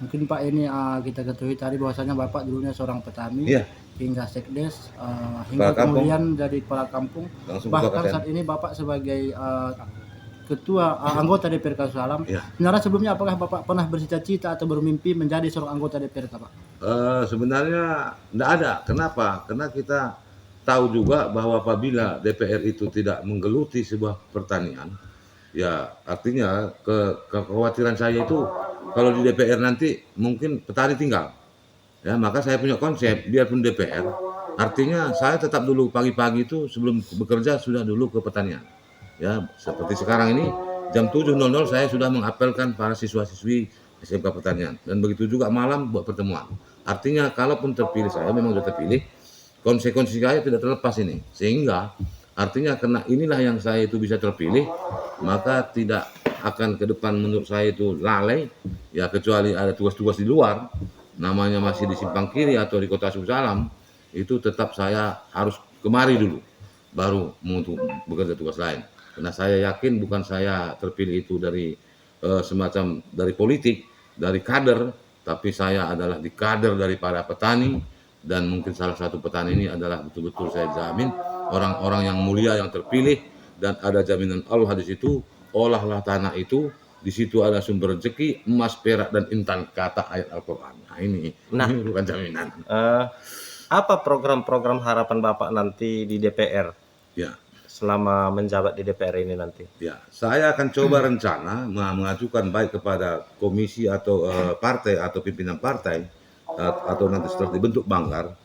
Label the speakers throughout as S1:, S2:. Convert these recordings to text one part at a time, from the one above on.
S1: Mungkin Pak ini kita ketahui tadi bahwasanya Bapak dulunya seorang petani,
S2: Iya,
S1: hingga sekdes,
S2: kepala
S1: hingga
S2: kampung,
S1: kemudian jadi kepala kampung.
S2: langsung ketua
S1: Bahkan
S2: KTN.
S1: saat ini Bapak sebagai ketua anggota DPR Salam.
S2: Iya.
S1: Sebenarnya sebelumnya apakah Bapak pernah bercita-cita atau bermimpi menjadi seorang anggota DPR, Pak?
S2: Sebenarnya enggak ada. Kenapa? Karena kita tahu juga bahwa apabila DPR itu tidak menggeluti sebuah pertanian, ya artinya kekhawatiran saya itu kalau di DPR nanti mungkin petani tinggal. Ya, maka saya punya konsep, biarpun DPR, artinya saya tetap dulu pagi-pagi itu sebelum bekerja sudah dulu ke pertanian. Ya, seperti sekarang ini jam 7.00 saya sudah mengapelkan para siswa-siswi SMK Pertanian dan begitu juga malam buat pertemuan. Artinya kalaupun terpilih, saya memang sudah terpilih, konsekuensi saya tidak terlepas ini. Sehingga artinya karena inilah yang saya itu bisa terpilih, maka tidak akan ke depan menurut saya itu lalai, ya kecuali ada tugas-tugas di luar, namanya masih di Simpang Kiri atau di Kota Salam, itu tetap saya harus kemari dulu, baru mau bekerja tugas lain. Karena saya yakin bukan saya terpilih itu dari semacam dari politik, dari kader, tapi saya adalah di kader dari para petani, dan mungkin salah satu petani ini adalah betul-betul saya jamin orang-orang yang mulia yang terpilih, dan ada jaminan Allah di situ, olahlah tanah itu, di situ ada sumber rezeki, emas, perak, dan intan, kata ayat Al-Quran. Nah ini bukan jaminan.
S3: Apa program-program harapan Bapak nanti di DPR?
S2: Ya.
S3: Selama menjabat di DPR ini nanti?
S2: Ya, saya akan coba rencana mengajukan baik kepada komisi atau partai atau pimpinan partai atau nanti setelah dibentuk banggar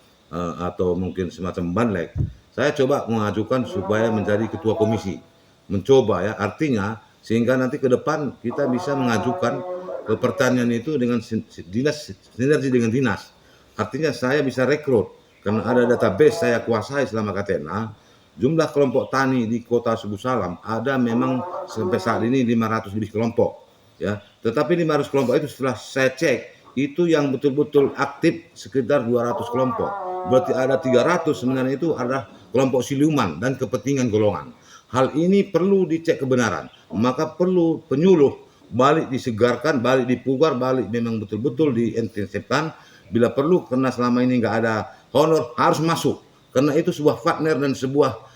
S2: atau mungkin semacam banlek, saya coba mengajukan supaya menjadi ketua komisi. Mencoba ya, artinya sehingga nanti ke depan kita bisa mengajukan ke pertanian itu dengan dinas, sinergi dengan dinas. Artinya saya bisa rekrut karena ada database saya kuasai selama KTNA. Jumlah kelompok tani di Kota Subuh Salam ada memang sampai saat ini 500 lebih kelompok, ya. Tetapi 500 kelompok itu setelah saya cek itu yang betul-betul aktif sekitar 200 kelompok. Berarti ada 300 sebenarnya itu adalah kelompok siluman dan kepentingan golongan. Hal ini perlu dicek kebenaran, maka perlu penyuluh balik disegarkan, balik dipugar, balik memang betul-betul diintensifkan. Bila perlu karena selama ini nggak ada honor harus masuk. Karena itu sebuah partner dan sebuah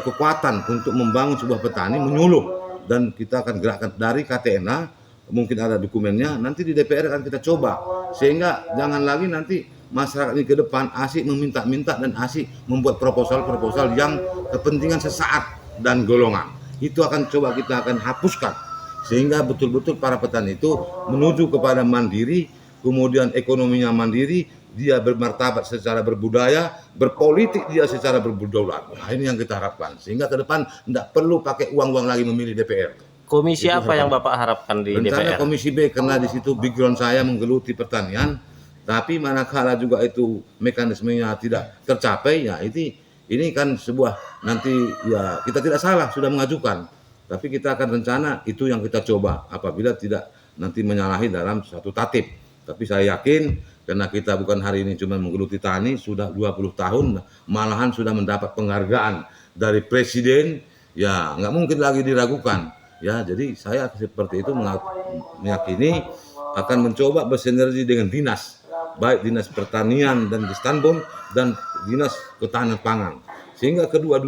S2: kekuatan untuk membangun sebuah petani, menyuluh, dan kita akan gerakkan dari KTNA, mungkin ada dokumennya, nanti di DPR akan kita coba, sehingga jangan lagi nanti masyarakat ini ke depan asik meminta-minta dan asik membuat proposal-proposal yang kepentingan sesaat dan golongan. Itu akan coba kita akan hapuskan, sehingga betul-betul para petani itu menuju kepada mandiri, kemudian ekonominya mandiri, dia bermartabat secara berbudaya, berpolitik dia secara berbudaulat. Nah ini yang kita harapkan. Sehingga ke depan tidak perlu pakai uang-uang lagi memilih DPR.
S3: Komisi itu apa yang Bapak harapkan di
S2: rencana
S3: DPR?
S2: Komisi B, karena di situ background saya menggeluti pertanian, tapi manakala juga itu mekanismenya tidak tercapai, ya ini kan sebuah nanti ya kita tidak salah sudah mengajukan, tapi kita akan rencana itu yang kita coba apabila tidak nanti menyalahi dalam satu tatib. Tapi saya yakin karena kita bukan hari ini cuma menggeluti tani, sudah 20 tahun, malahan sudah mendapat penghargaan dari Presiden, ya nggak mungkin lagi diragukan. Ya, jadi saya seperti itu meyakini akan mencoba bersinergi dengan dinas, baik dinas pertanian dan Distanbon dan dinas ketahanan pangan. Sehingga kedua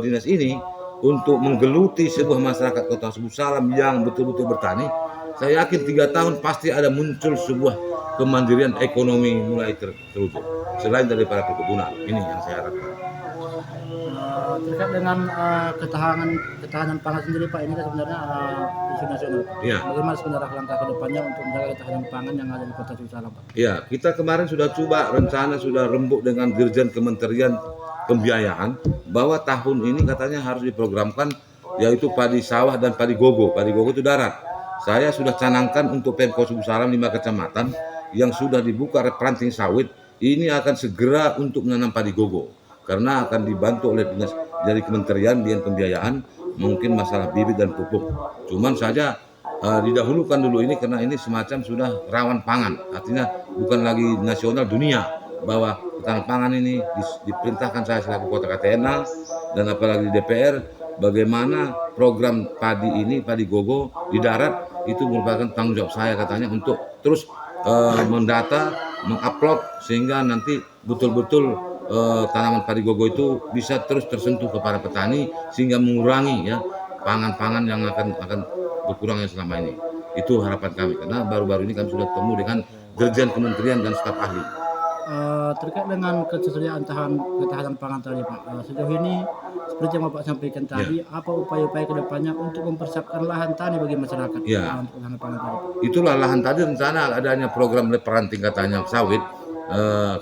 S2: dinas ini untuk menggeluti sebuah masyarakat Kota Subuh Salam yang betul-betul bertani, saya yakin 3 tahun pasti ada muncul sebuah kemandirian ekonomi mulai terwujud selain daripada perkebunan. Ini yang saya harapkan.
S1: Terkait dengan ketahanan pangan sendiri Pak, ini kan sebenarnya isu nasional.
S2: Ya.
S1: Bagaimana sebenarnya langkah ke depannya untuk menjaga ketahanan pangan yang ada di Kota Subuh Salam, Pak?
S2: Ya, kita kemarin sudah coba rencana, sudah rembuk dengan Dirjen Kementerian Pembiayaan bahwa tahun ini katanya harus diprogramkan yaitu padi sawah dan padi gogo. Padi gogo itu darat. Saya sudah canangkan untuk Pemkot Subuh Salam 5 kecamatan yang sudah dibuka replanting sawit, ini akan segera untuk menanam padi gogo karena akan dibantu oleh dinas dari Kementerian Pembiayaan, mungkin masalah bibit dan pupuk. Cuman saja didahulukan dulu ini karena ini semacam sudah rawan pangan, artinya bukan lagi nasional, dunia, bahwa ketahanan pangan ini diperintahkan saya selaku Kota KTNA dan apalagi di DPR, bagaimana program padi ini, padi gogo di darat itu merupakan tanggung jawab saya katanya untuk terus mendata, mengupload sehingga nanti betul-betul tanaman padi gogo itu bisa terus tersentuh kepada petani sehingga mengurangi ya pangan-pangan yang akan berkurang yang selama ini. Itu harapan kami karena baru-baru ini kami sudah temu dengan Dirjen Kementerian dan staf ahli.
S1: Terkait dengan ketersediaan ketahanan pangan tadi Pak, sejauh ini seperti yang Bapak sampaikan tadi, apa upaya-upaya kedepannya untuk mempersiapkan lahan tani bagi masyarakat
S2: Ya.
S1: untuk ketahanan pangan tadi Pak?
S2: Itulah lahan tadi rencana adanya program leperanting katanya sawit,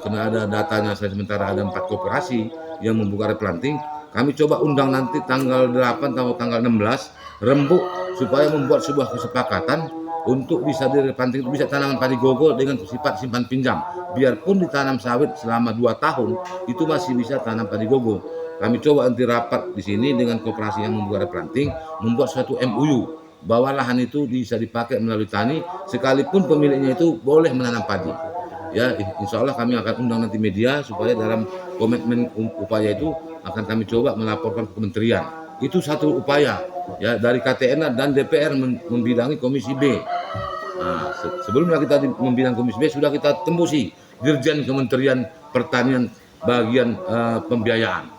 S2: karena ada datanya saya sementara ada 4 koperasi yang membuka replanting. Kami coba undang nanti tanggal 8 atau tanggal 16 rembuk supaya membuat sebuah kesepakatan untuk bisa direplanting, bisa tanaman padi gogo dengan sifat simpan pinjam. Biarpun ditanam sawit selama 2 tahun itu masih bisa tanam padi gogo. Kami coba nanti rapat di sini dengan koperasi yang membuat replanting, membuat suatu MOU bahwa lahan itu bisa dipakai melalui tani sekalipun pemiliknya itu boleh menanam padi. Ya, insya Allah kami akan undang nanti media supaya dalam komitmen upaya itu akan kami coba melaporkan ke kementerian. Itu satu upaya ya dari KTN dan DPR membidangi Komisi B. Nah, sebelumnya kita membidangi Komisi B sudah kita tembusi Dirjen Kementerian Pertanian bagian pembiayaan.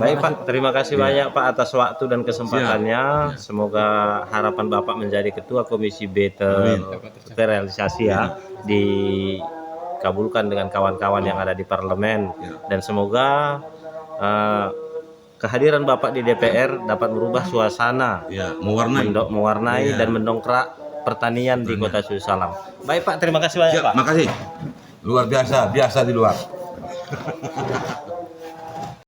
S3: Baik Pak, terima kasih banyak Pak atas waktu dan kesempatannya. Semoga harapan Bapak menjadi Ketua Komisi B terrealisasi ya, dikabulkan dengan kawan-kawan yang ada di parlemen, dan semoga kehadiran Bapak di DPR dapat merubah suasana,
S2: Ya, mewarnai
S3: dan mendongkrak pertanian di Kota Sulu Salam. Baik Pak, terima kasih banyak Pak.
S2: Makasih. Luar biasa di luar.